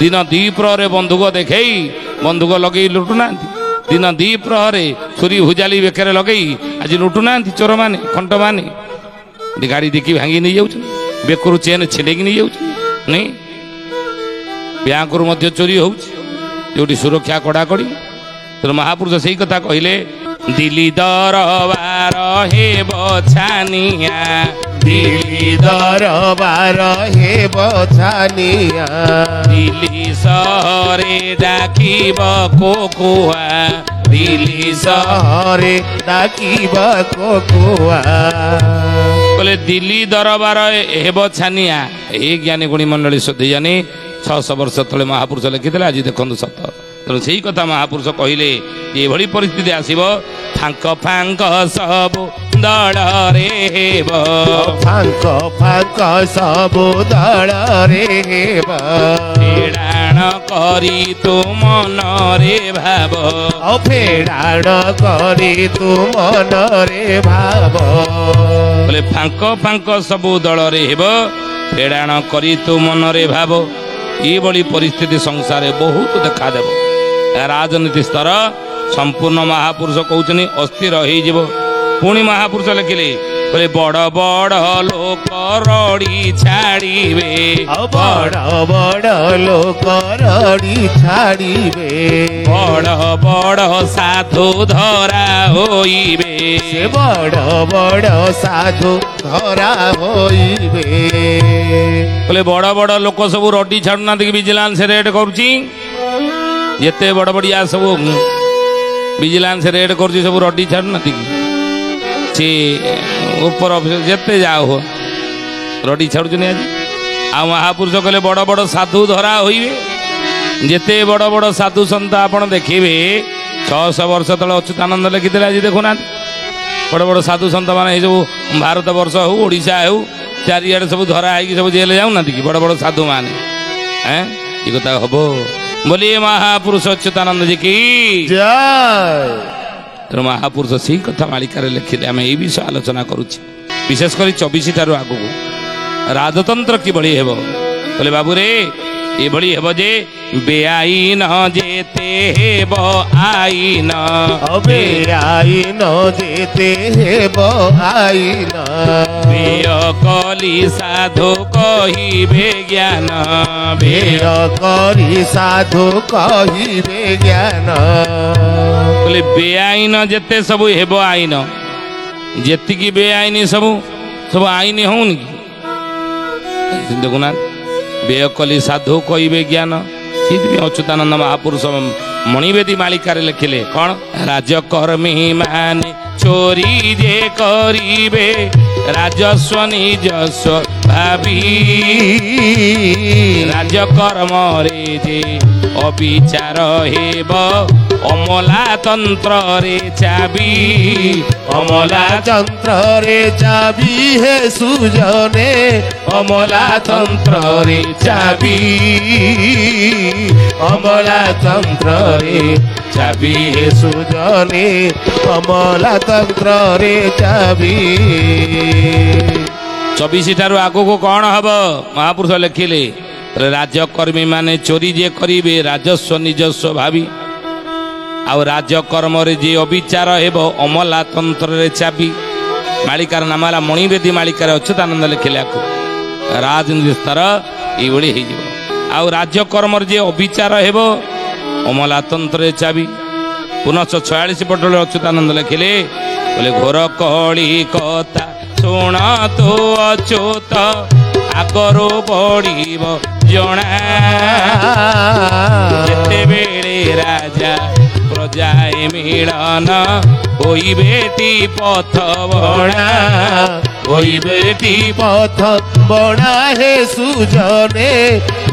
दिन द्विप्रहरे बंधुक देखई बंधुक लगे लुटुना दिन द्विप्रहरे छुरी हुजाली बेकर लगे आज लुटुना चोर मैंने खंट मैंने गाड़ी देखी भांगी नहीं जाऊँ बेकरू चेन छेड़े नहीं जाऊँ नहीं बैंक चोरी हो सुरक्षा कड़ाकड़ी तो महापुरुष से ही कथा कहले दिल्ली दरबार हे बछानिया दिल्ली दरबार हे बछानिया दिल्ली सहरे डाकिब कोकुआ दिल्ली सहरे डाकिब कोकुआ बोले दिल्ली दरबार हे बछानिया हे ज्ञानी गुणी मंडली शोधी जानी 600 वर्ष तले महापुरुष लिखिते आज देखु सत तेणु से कथा महापुरुष कहले ये परिस्थिति आसब फांक फांक सब दल रे हेब फांक फांक सब दल रे हेब फेड़ाण करी तू मन रे भाव फेड़ाण करी तू मन रे भाव बोले फांक फांक सब दल रे हेब फेड़ाण करी तू मन रे भाव ये बड़ी परिस्थिति संसार बहुत देखा देव राजनीति स्तर संपूर्ण महापुरुष कहते अस्थिर हो पुणी महापुरुष लिखिले बोले बड़ बड़ लोक रड़ी छाड़े बड़ बड़ लोक रड़ी छाड़े बड़ बड़ साधु धरा होइबे बड़ बड़ साधु धरा होइबे बोले बड़ बड़ लोक सब रडी छाड़ुना विजिलेंस रेड करुची जिते बड़ बड़िया सब विजिलेंस रेड कर सब रडी छाड़ुना सी ऊपर जिते जाओ हो रडी छाड़ुन आज आ महापुरुष कहले बड़ बड़ साधु धरा होइबे जिते बड़ बड़ साधु सन्त आपण देखिए 600 वर्ष तले अच्युतानंद लिखिते आज देखुना बड़ बड़ साधु सन्त मान सब भारत वर्ष हो ओडिशा हो चारिआडे सब धरा है सब जेल जाऊना कि बड़ बड़ साधु मान ये कथा हम बोलिए महापुरुष अच्युतानंद जी की जय। तेणु महापुरुष से कथा मालिकार लिखिले आम ये विषय आलोचना करुचे विशेषकर 24 ठार आगू राजतंत्र किभली हेब बोले बाबू रे ये हेब जे बेआईन जेते हेब आईन बेआईन जेते हेब आईन बेय कली साधु कहिबे ज्ञान बेय कली साधु कहिबे ज्ञान बोले बेआईन जेते सब हेब आईन जेतिकी बेआईन सब सब आईन होनी देखुना बेयकली साधु कहिबे ज्ञान सी अच्युतानंद महापुरुष मणिवेदी मालिकार लिखिले कौन राजकर्मी माने चोरी जे करिबे राजस्व निजस्व भावी राजकर्म रे जे अविचार हेब अमला तंत्र रे चाबी अमला तंत्र रे चाबी हे सुजने अमला तंत्र रे चाबी अमला तंत्र रे चाबी हे सुजने अमला तंत्र रे चाबी 24 ठारू आगो को कौन हम महापुरुष लिखिले राजकर्मी माने चोरी जे करिबे राजस्व निजस्व भावी आउ राजकर्म रे जे अविचार हेब अमला तंत्र रे चाबी मालिकार नाम है मणिवेदी मालिकार अच्युतानंद लिखिले राजनीति स्तर ये आउ राजकर्म रे जे अविचार हेब अमला तंत्र रे चाबी पुनः 46 पटल अच्युतानंद लिखिले बोले घोर कली कथा शुण तो अच्युत आगरो बढ़िब जना जेते बेले राजा प्रजाए मिलन होई बेटी पथ बणा होई बेटी पथ बणा हे सुजने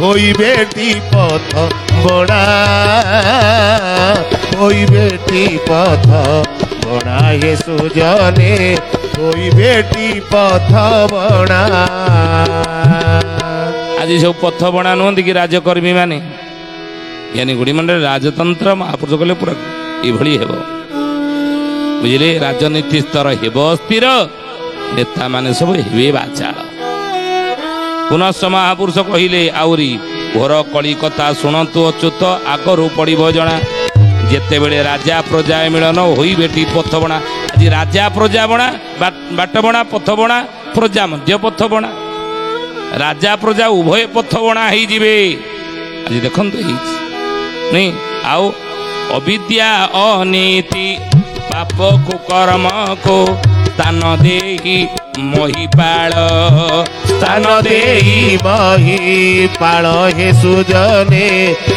होई बेटी पथ बणा होई बेटी पथ बणा हे सुजने होई बेटी पथ बणा आज सब पथ बणा नुहति कि राजकर्मी माने यानी गुड़ी मंडल राजतंत्र महापुरुष कले पूरा ये बुझे राजनीति स्तर हेब स्थिर नेता माने सब हेबे बाचाल पुनः महापुरुष कहले आउरी ଘୋର କଳି କଥା ଶୁଣନ୍ତୁ ଅଚ୍ୟୁତ ଆଗରୁ ପଡ଼ିବ ଜଣା ଯେତେବେଳେ ରାଜା ପ୍ରଜା ମିଳନ ହୋଇ ବେଟି ପଥ ବଣା। ଆଜି ରାଜା ପ୍ରଜା ବଣା ବାଟ ବଣା ପଥ ବଣା ପ୍ରଜା ମଧ୍ୟ ପଥ ବଣା ରାଜା ପ୍ରଜା ଉଭୟ ପଥ ବଣା ହେଇଯିବେ। ଆଜି ଦେଖନ୍ତୁ ହେଇଛି ନାଇଁ। ଆଉ ଅବିଦ୍ୟା ଅନୀତି ପାପ କୁକର୍ମକୁ ସ୍ଥାନ ଦେଇ ମହିପାଳ ସ୍ଥାନ ଦେଇ ମହିପାଳ ହେ ସୁଜନେ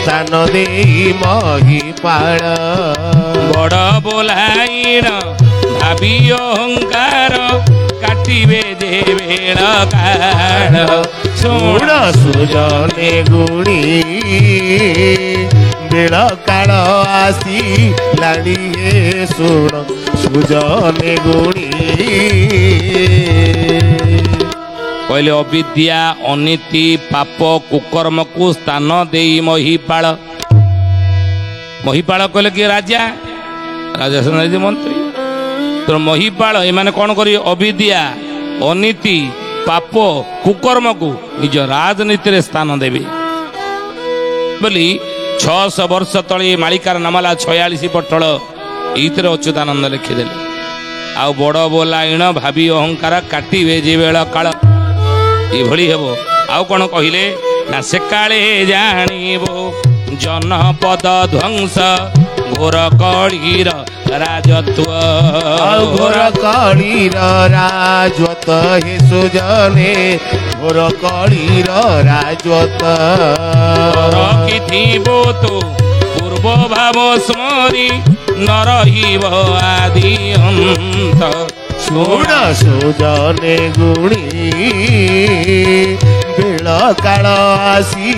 ସ୍ଥାନ ଦେଇ ମହିପାଳ। ବଡ଼ ବୋଲାଇଣ ଭାବି ଅହଙ୍କାର କାଟିବେ ଯେ ବେଳ କାଳ। ଶୁଣ ସୁଜନେ ଗୁଣି ବେଳ କାଳ ଆସି ଲାଣି ହେ ଶୁଣ ସୁଜନେ ଗୁଣି। କହିଲେ ଅବିଦ୍ୟା ଅନୀତି ପାପ କୁକର୍ମକୁ ସ୍ଥାନ ଦେଇ ମହିପାଳ। ମହିପାଳ କହିଲେ କି ରାଜା ରାଜା ସେନାପତି ମନ୍ତ୍ରୀ ତ ମହିପାଳ ଏମାନେ କ'ଣ କରିବେ? ଅବିଦ୍ୟା ଅନୀତି ପାପ କୁକର୍ମକୁ ନିଜ ରାଜନୀତିରେ ସ୍ଥାନ ଦେବେ ବୋଲି 600 ବର୍ଷ ତଳେ ମାଳିକାର ନାମଲା 46 ପଟଳ ଏଇଥିରେ ଅଚ୍ୟୁତାନନ୍ଦ ଲେଖିଦେଲେ। ଆଉ ବଡ଼ ବୋଲାଇଣ ଭାବି ଅହଙ୍କାର କାଟିବେ ଯେ ବେଳ କାଳ ଏଭଳି ହେବ। ଆଉ କ'ଣ କହିଲେ ନା ସେକାଳେ ଜାଣିବ ଜନପଦ ଧ୍ୱଂସ ଘୋର କଳିର ରାଜତ୍ୱ। ଘୋର କଳିର ରାଜତ୍ୱ ହେ ସୁଜନେ ଘୋର କଳିର ରାଜତ୍ୱ। ରଖିଥିବ ତୁ ପୂର୍ବ ଭାବ ସ୍ମରି ନ ରହିବ ଆଦି ଅନ୍ତ। ଶୁଣ ସୁଜନେ ଗୁଣି ବେଳ କାଳ ଆସି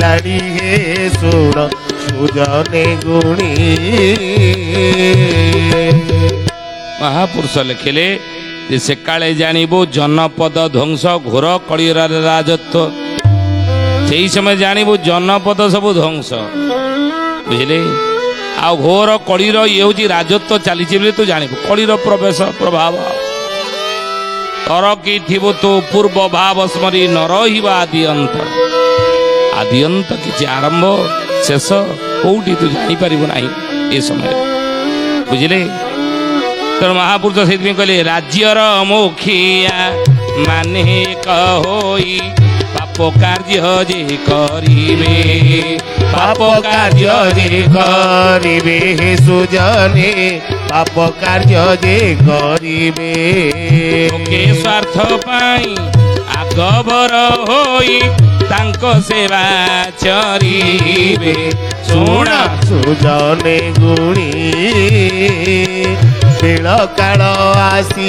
ଲାଡ଼ି ହେ ଶୁଣ ସୁଜନେ ଗୁଣି। ମହାପୁରୁଷ ଲେଖିଲେ ଯେ ସେକାଳେ ଜାଣିବୁ ଜନପଦ ଧ୍ୱଂସ ଘୋର କଳିର ରାଜତ୍ୱ। ସେଇ ସମୟ ଜାଣିବୁ ଜନପଦ ସବୁ ଧ୍ୱଂସ ବୁଝିଲେ। ଆଉ ଘୋର କଳିର ଇଏ ହେଉଛି ରାଜତ୍ୱ ଚାଲିଛି ବୋଲି ତୁ ଜାଣିବୁ କଳିର ପ୍ରବେଶ ପ୍ରଭାବ। ରଖିଥିବୁ ତୁ ପୂର୍ବ ଭାବ ସ୍ମରି ନ ରହିବା ଆଦି ଅନ୍ତ। ଆଦି ଅନ୍ତ କିଛି ଆରମ୍ଭ ଶେଷ କୋଉଠି ତୁ ଜାଣିପାରିବୁ ନାହିଁ ଏ ସମୟରେ ବୁଝିଲେ। ତେଣୁ ମହାପୁରୁଷ ସେଇଥିପାଇଁ କହିଲେ ରାଜ୍ୟର ମୁଖିଆ ମାନେ ହୋଇ ପାପ କାର୍ଯ୍ୟ ଯେ କରିବେ ପାପ କାର୍ଯ୍ୟ ଯେ କରିବେ ହେ ସୁଜନେ ପାପ କାର୍ଯ୍ୟ ଯେ କରିବେ। ଲୋକେ ସ୍ୱାର୍ଥ ପାଇଁ ଆଗବର ହୋଇ ତାଙ୍କ ସେବା ଚରିବେ। ଶୁଣ ସୁଜନେ ଗୁଣି ବେଳ କାଳ ଆସି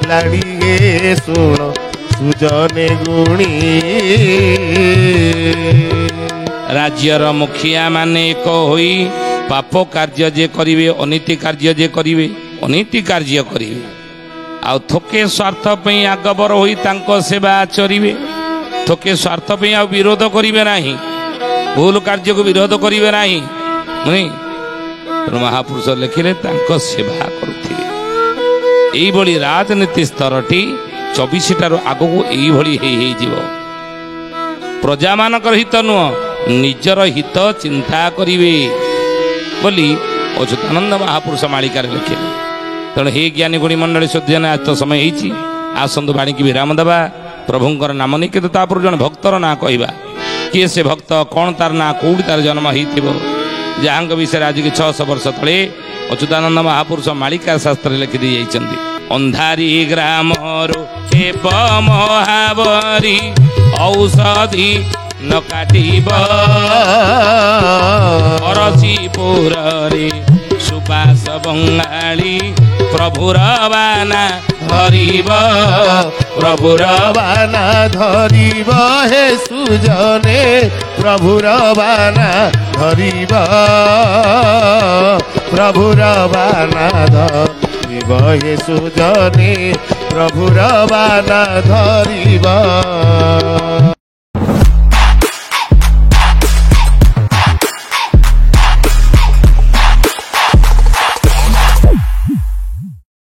ଲାଡ଼ି ହେ ଶୁଣ ସୁଜନେ ଗୁଣି। ରାଜ୍ୟର ମୁଖିଆ ମାନେ ଏକ ହୋଇ ପାପ କାର୍ଯ୍ୟ ଯେ କରିବେ ଅନୀତି କାର୍ଯ୍ୟ ଯେ କରିବେ ଅନୀତି କାର୍ଯ୍ୟ କରିବେ। ଆଉ ଥୋକେ ସ୍ୱାର୍ଥ ପାଇଁ ଆଗବର ହୋଇ ତାଙ୍କ ସେବା ଚରିବେ। ଥୋକେ ସ୍ୱାର୍ଥ ପାଇଁ ଆଉ ବିରୋଧ କରିବେ ନାହିଁ ଭୁଲ କାର୍ଯ୍ୟକୁ ବିରୋଧ କରିବେ ନାହିଁ ନୁହେଁ। ମହାପୁରୁଷ ଲେଖିଲେ ତାଙ୍କ ସେବା କରୁଥିବେ। ଏଇଭଳି ରାଜନୀତି ସ୍ତରଟି 24ଟାରୁ ଆଗକୁ ଏଇଭଳି ହେଇଯିବ। ପ୍ରଜାମାନଙ୍କର ହିତ ନୁହଁ ନିଜର ହିତ ଚିନ୍ତା କରିବେ ବୋଲି ଅଚ୍ୟୁତାନନ୍ଦ ମହାପୁରୁଷ ମାଳିକାରେ ଲେଖିଲେ। ତେଣୁ ହେ ଜ୍ଞାନୀ ଗୁଣୀ ମଣ୍ଡଳୀ ସଜ୍ଜନ ଆଜ ତ ସମୟ ହେଇଛି ଆସନ୍ତୁ ବାଣୀକି ବିରାମ ଦେବା। ପ୍ରଭୁଙ୍କର ନାମ ନେଇ କିନ୍ତୁ ତାପରେ ଜଣେ ଭକ୍ତର ନାଁ କହିବା। କିଏ ସେ ଭକ୍ତ କ'ଣ ତାର ନାଁ କୋଉଠି ତାର ଜନ୍ମ ହେଇଥିବ ଯାହାଙ୍କ ବିଷୟରେ ଆଜିକି 600 ବର୍ଷ ତଳେ ଅଚ୍ୟୁତାନନ୍ଦ ମହାପୁରୁଷ ମାଳିକା ଶାସ୍ତ୍ରରେ ଲେଖିଦେଇ ଯାଇଛନ୍ତି। ଅନ୍ଧାରୀ ଗ୍ରାମରୁ ହେବ ମହାବରୀ ଔଷଧି ନ କାଟିବ ପରଶୀପୁରରେ ସୁବାସ ବଙ୍ଗାଳୀ ପ୍ରଭୁର ବାନା ଧରିବ ପ୍ରଭୁର ବାନା ଧରିବ ହେ ସୁଜନେ ପ୍ରଭୁର ବାନା ଧରିବ ପ୍ରଭୁର ବାନା ଧରିବ ହେ ସୁଜନେ ପ୍ରଭୁର ବାନା ଧରିବ।